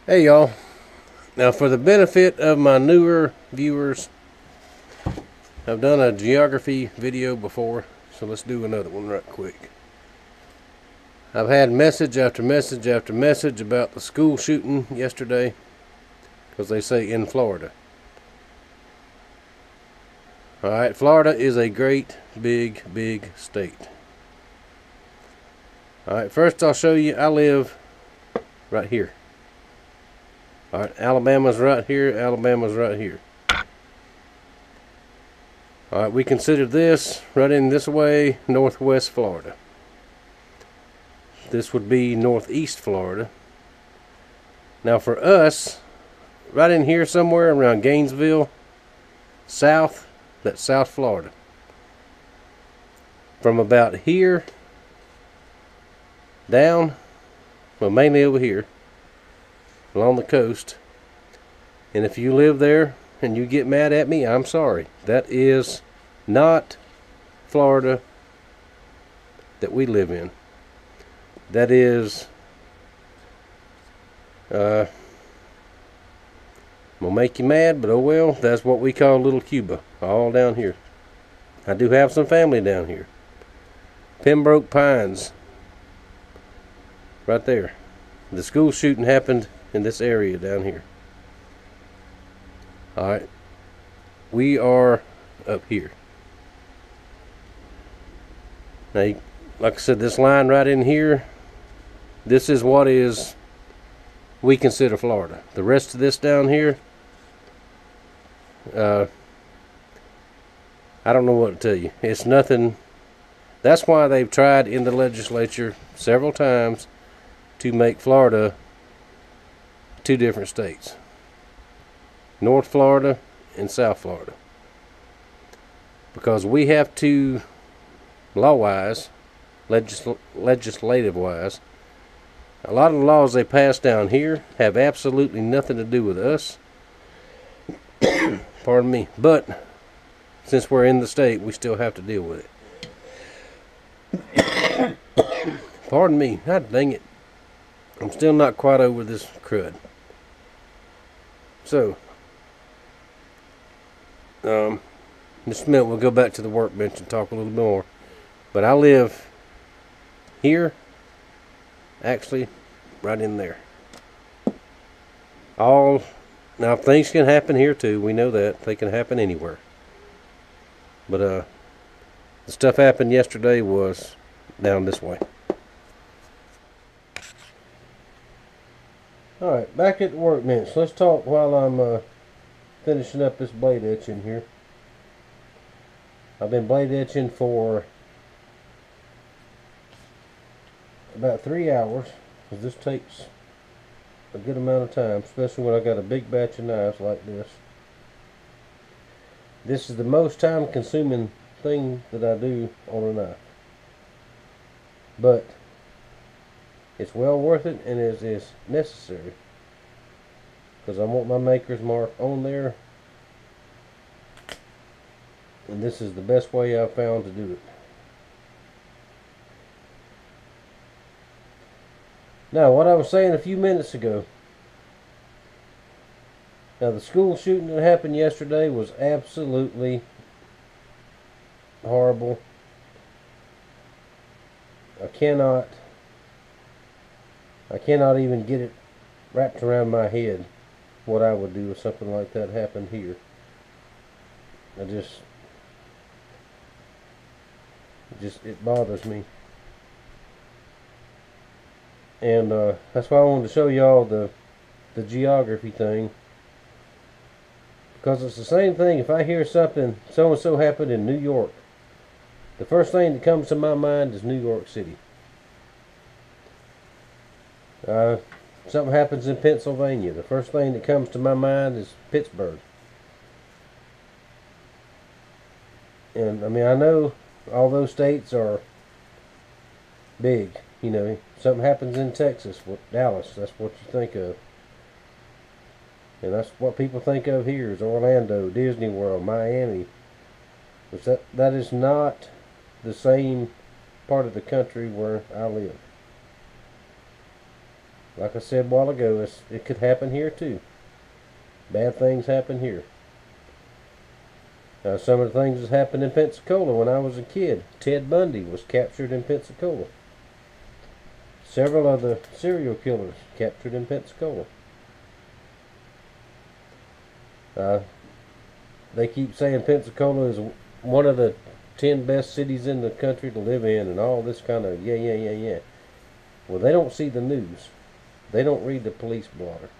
Hey y'all, now for the benefit of my newer viewers, I've done a geography video before, so let's do another one right quick. I've had message after message after message about the school shooting yesterday, because they say in Florida. Alright, Florida is a great big state. Alright, first I'll show you, I live right here. Alright, Alabama's right here, Alabama's right here. Alright, we consider this right in this way, northwest Florida. This would be northeast Florida. Now for us, right in here somewhere around Gainesville, south, that's South Florida. From about here down, well mainly over here, along the coast. And if you live there and you get mad at me, I'm sorry. That is not Florida that we live in. That is, will make you mad, but oh well, that's what we call Little Cuba, all down here. I do have some family down here. Pembroke Pines, right there. The school shooting happened in this area down here. Alright, we are up here. Now, like I said, this line right in here, this is what we consider Florida. The rest of this down here, I don't know what to tell you. It's nothing. That's why they've tried in the legislature several times to make Florida two different states. North Florida and South Florida. Because we have to, law-wise, legislative-wise, a lot of the laws they pass down here have absolutely nothing to do with us. Pardon me. But since we're in the state, we still have to deal with it. Pardon me. God dang it. I'm still not quite over this crud. So, just a minute, we'll go back to the workbench and talk a little more. But I live here, actually, right in there. Now things can happen here too, we know that. They can happen anywhere. But the stuff happened yesterday was down this way. Alright, back at the workbench. Let's talk while I'm finishing up this blade etching here. I've been blade etching for about 3 hours, because this takes a good amount of time, especially when I got a big batch of knives like this. This is the most time consuming thing that I do on a knife, but it's well worth it, and it is necessary, because I want my maker's mark on there, and this is the best way I've found to do it. Now, what I was saying a few minutes ago. Now, the school shooting that happened yesterday was absolutely horrible. I cannot even get it wrapped around my head what I would do if something like that happened here. It bothers me. And that's why I wanted to show y'all the geography thing. Because it's the same thing. If I hear something so-and-so happened in New York, the first thing that comes to my mind is New York City. Something happens in Pennsylvania, the first thing that comes to my mind is Pittsburgh. And I mean, I know all those states are big. You know, something happens in Texas, Dallas, that's what you think of. And that's what people think of here is Orlando, Disney World, Miami. But that is not the same part of the country where I live. Like I said a while ago, it could happen here too. Bad things happen here. Some of the things that happened in Pensacola when I was a kid. Ted Bundy was captured in Pensacola. Several other serial killers captured in Pensacola. They keep saying Pensacola is one of the 10 best cities in the country to live in and all this kind of yeah. Well, they don't see the news. They don't read the police blotter.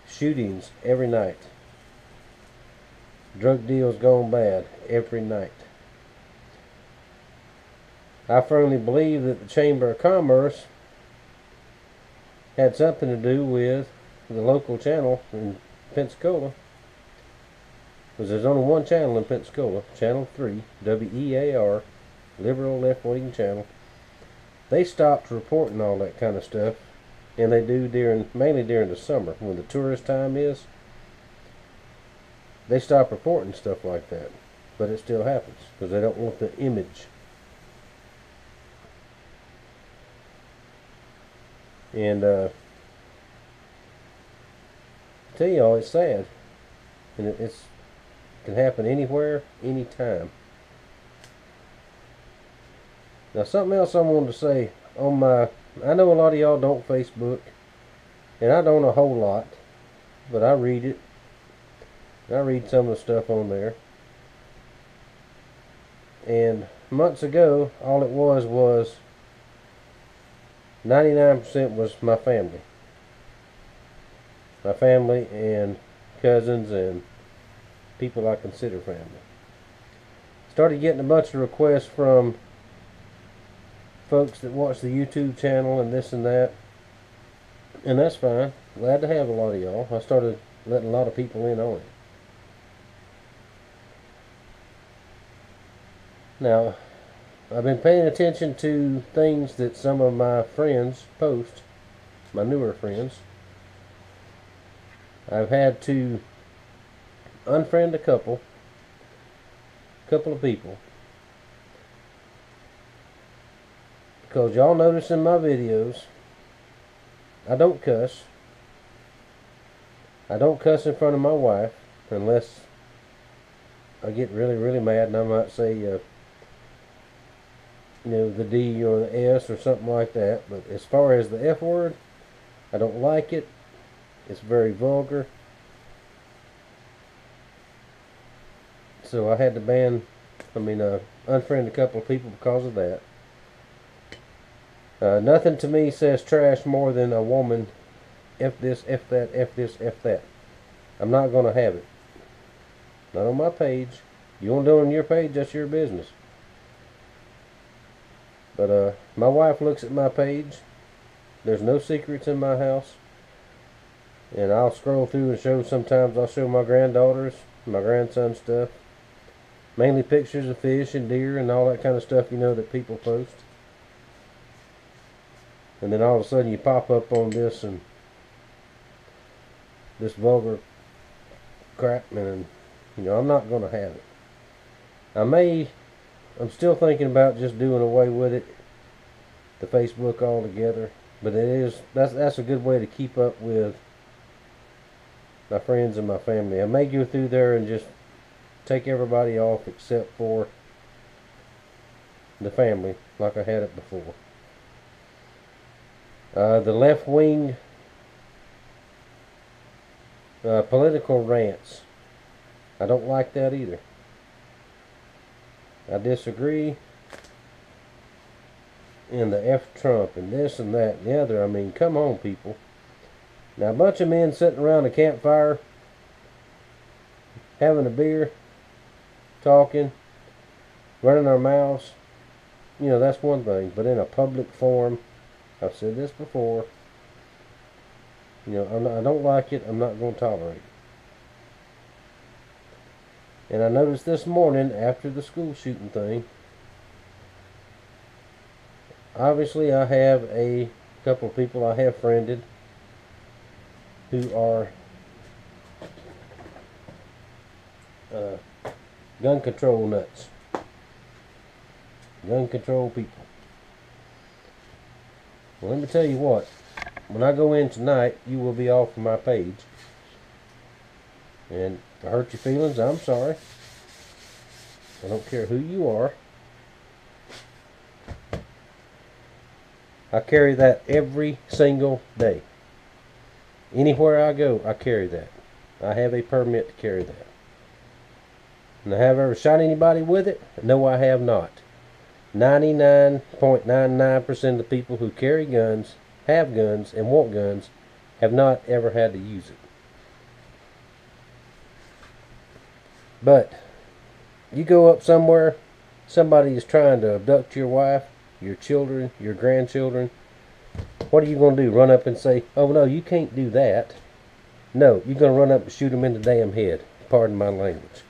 Shootings every night. Drug deals gone bad every night. I firmly believe that the Chamber of Commerce had something to do with the local channel in Pensacola. Because there's only one channel in Pensacola, Channel 3, WEAR, liberal left-wing channel. They stopped reporting all that kind of stuff, and they do mainly during the summer, when the tourist time is. They stop reporting stuff like that, but it still happens, because they don't want the image. And I tell y'all, it's sad, and it can happen anywhere, anytime. Now, something else I wanted to say I know a lot of y'all don't Facebook, and I don't a whole lot, but I read it. I read some of the stuff on there. And months ago, all it was 99% was my family. My family and cousins and people I consider family. Started getting a bunch of requests from folks that watch the YouTube channel and this and that. And that's fine. Glad to have a lot of y'all. I started letting a lot of people in on it. Now, I've been paying attention to things that some of my friends post, my newer friends. I've had to unfriend a couple of people, because y'all notice in my videos I don't cuss. I don't cuss in front of my wife unless I get really mad, and I might say the D or the S or something like that. But as far as the F word, I don't like it. It's very vulgar. So I had to unfriend a couple of people because of that. Nothing to me says trash more than a woman, F this, F that, F this, F that. I'm not going to have it. Not on my page. You want to do it on your page, that's your business. But my wife looks at my page. There's no secrets in my house. And I'll scroll through and sometimes I'll show my granddaughters, my grandson stuff. Mainly pictures of fish and deer and all that kind of stuff, that people post. And then all of a sudden you pop up on this and this vulgar crap, and I'm not going to have it. I'm still thinking about just doing away with it, the Facebook altogether. But that's a good way to keep up with my friends and my family. I may go through there and just take everybody off except for the family, like I had it before. The left-wing political rants, I don't like that either. I disagree. And the F Trump and this and that and the other. Come on, people. Now, a bunch of men sitting around a campfire, having a beer, talking, running our mouths, that's one thing. But in a public forum, I've said this before, I don't like it. I'm not going to tolerate it. And I noticed this morning, after the school shooting thing, obviously I have a couple of people I have friended who are gun control nuts. Gun control people. Well, let me tell you what. when I go in tonight, you will be off my page. And if I hurt your feelings, I'm sorry. I don't care who you are. I carry that every single day. Anywhere I go, I carry that. I have a permit to carry that. And I have ever shot anybody with it? No, I have not. 99.99% of the people who carry guns, have guns, and want guns have not ever had to use it. But you go up somewhere, somebody is trying to abduct your wife, your children, your grandchildren. What are you going to do? Run up and say, oh no, you can't do that. No, you're going to run up and shoot them in the damn head. Pardon my language.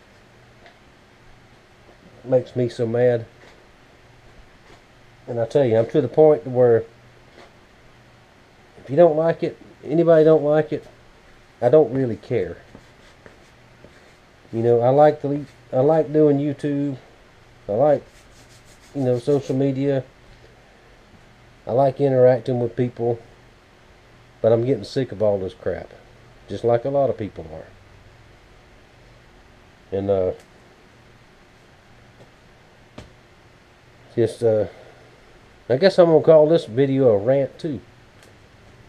It makes me so mad. And I tell you, I'm to the point where if you don't like it, anybody don't like it, I don't really care. You know, I like doing YouTube. I like, social media. I like interacting with people. But I'm getting sick of all this crap. Just like a lot of people are. And I guess I'm going to call this video a rant too.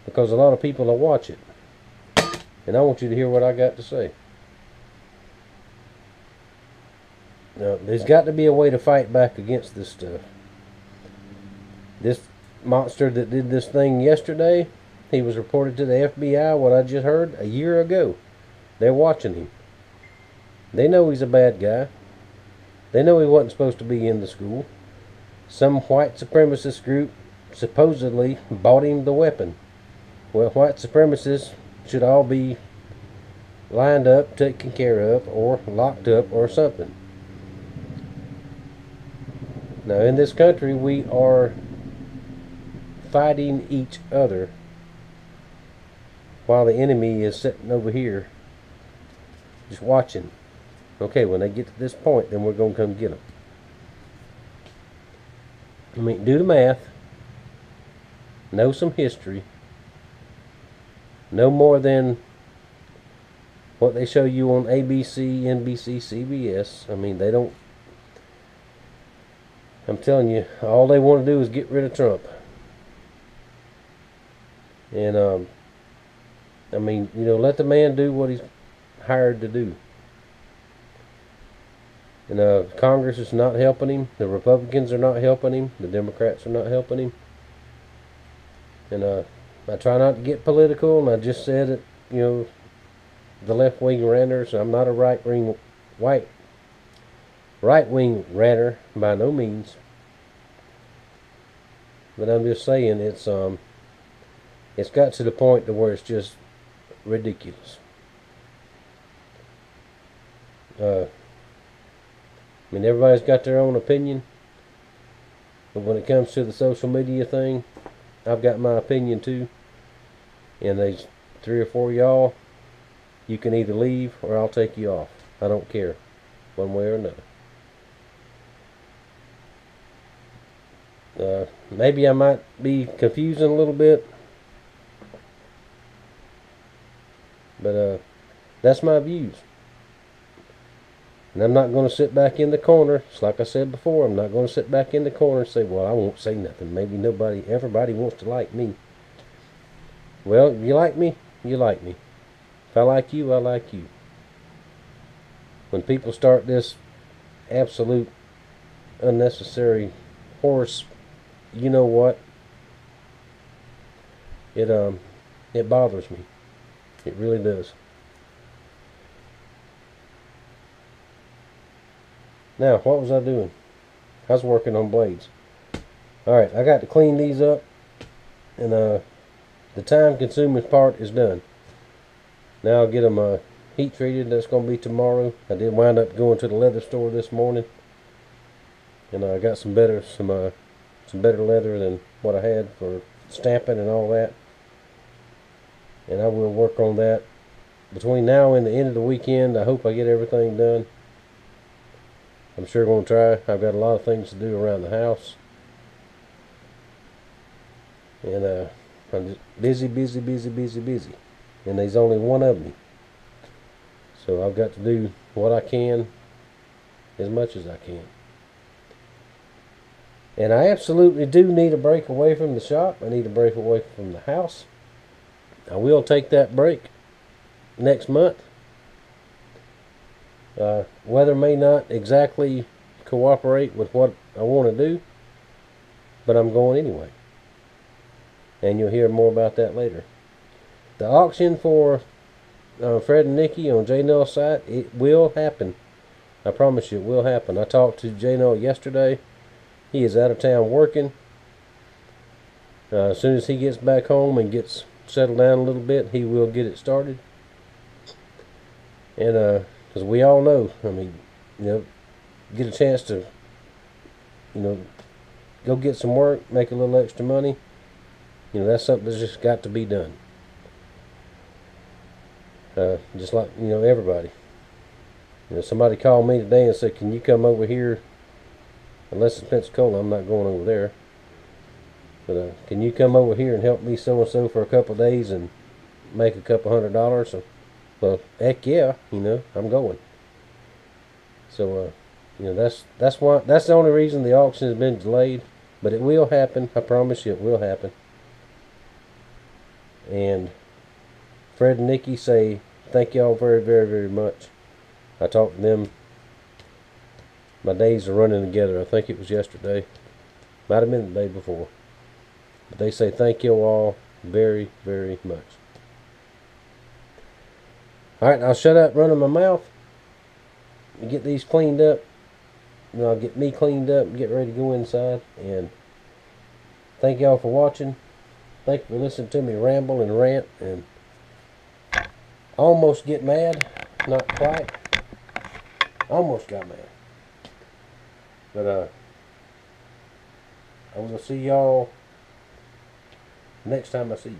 Because a lot of people will watch it. And I want you to hear what I got to say. Now, there's got to be a way to fight back against this stuff. This monster that did this thing yesterday, he was reported to the FBI, what I just heard, a year ago. They're watching him. They know he's a bad guy. They know he wasn't supposed to be in the school. Some white supremacist group supposedly bought him the weapon. Well, white supremacists should all be lined up, taken care of, or locked up, or something. Now, in this country, we are fighting each other while the enemy is sitting over here just watching. Okay, when they get to this point, then we're going to come get them. I mean, do the math. Know some history. No more than what they show you on ABC, NBC, CBS. I mean, they don't. I'm telling you, all they want to do is get rid of Trump. And, I mean, let the man do what he's hired to do. And Congress is not helping him. The Republicans are not helping him. The Democrats are not helping him. And I try not to get political, and I just said it, the left-wing ranters. I'm not a right-wing ranter by no means. But I'm just saying it's got to the point to where it's just ridiculous. I mean, everybody's got their own opinion. But when it comes to the social media thing, I've got my opinion too. And there's 3 or 4 y'all, you can either leave or I'll take you off. I don't care, one way or another. Maybe I might be confusing a little bit. But that's my views. And I'm not going to sit back in the corner. It's like I said before, I'm not going to sit back in the corner and say, well, I won't say nothing. Maybe everybody wants to like me. Well, you like me, you like me. If I like you, I like you. When people start this absolute unnecessary horse, you know what? It bothers me. It really does. Now, what was I doing? I was working on blades. Alright, I got to clean these up. And the time-consuming part is done. Now I'll get them heat treated. That's going to be tomorrow. I did wind up going to the leather store this morning. And I got some better leather than what I had for stamping and all that. And I will work on that between now and the end of the weekend. I hope I get everything done. I'm sure going to try. I've got a lot of things to do around the house. And I'm just busy, busy, busy, busy, busy. And there's only one of me. So I've got to do what I can as much as I can. And I absolutely do need a break away from the shop. I need a break away from the house. I will take that break next month. Weather may not exactly cooperate with what I want to do, but I'm going anyway. And you'll hear more about that later. The auction for Fred and Nikki on J Nell's site, it will happen. I promise you it will happen. I talked to J Nell yesterday. He is out of town working. As soon as he gets back home and gets settled down a little bit, he will get it started. And because we all know, I mean, get a chance to, go get some work, make a little extra money. That's something that's just got to be done. Just like, everybody. Somebody called me today and said, can you come over here? Unless it's Pensacola, I'm not going over there. But can you come over here and help me so-and-so for a couple of days and make a couple $100? So, well, heck yeah, I'm going. So, that's the only reason the auction has been delayed. But it will happen. I promise you it will happen. And Fred and Nikki say thank y'all very, very, very much. I talked to them. My days are running together. I think it was yesterday. Might have been the day before. But they say thank you all very, very much. Alright, I'll shut up running my mouth and get these cleaned up. And I'll get me cleaned up and get ready to go inside. And thank y'all for watching. Thank you for listening to me ramble and rant and almost get mad. Not quite. Almost got mad. But I will see y'all next time I see you.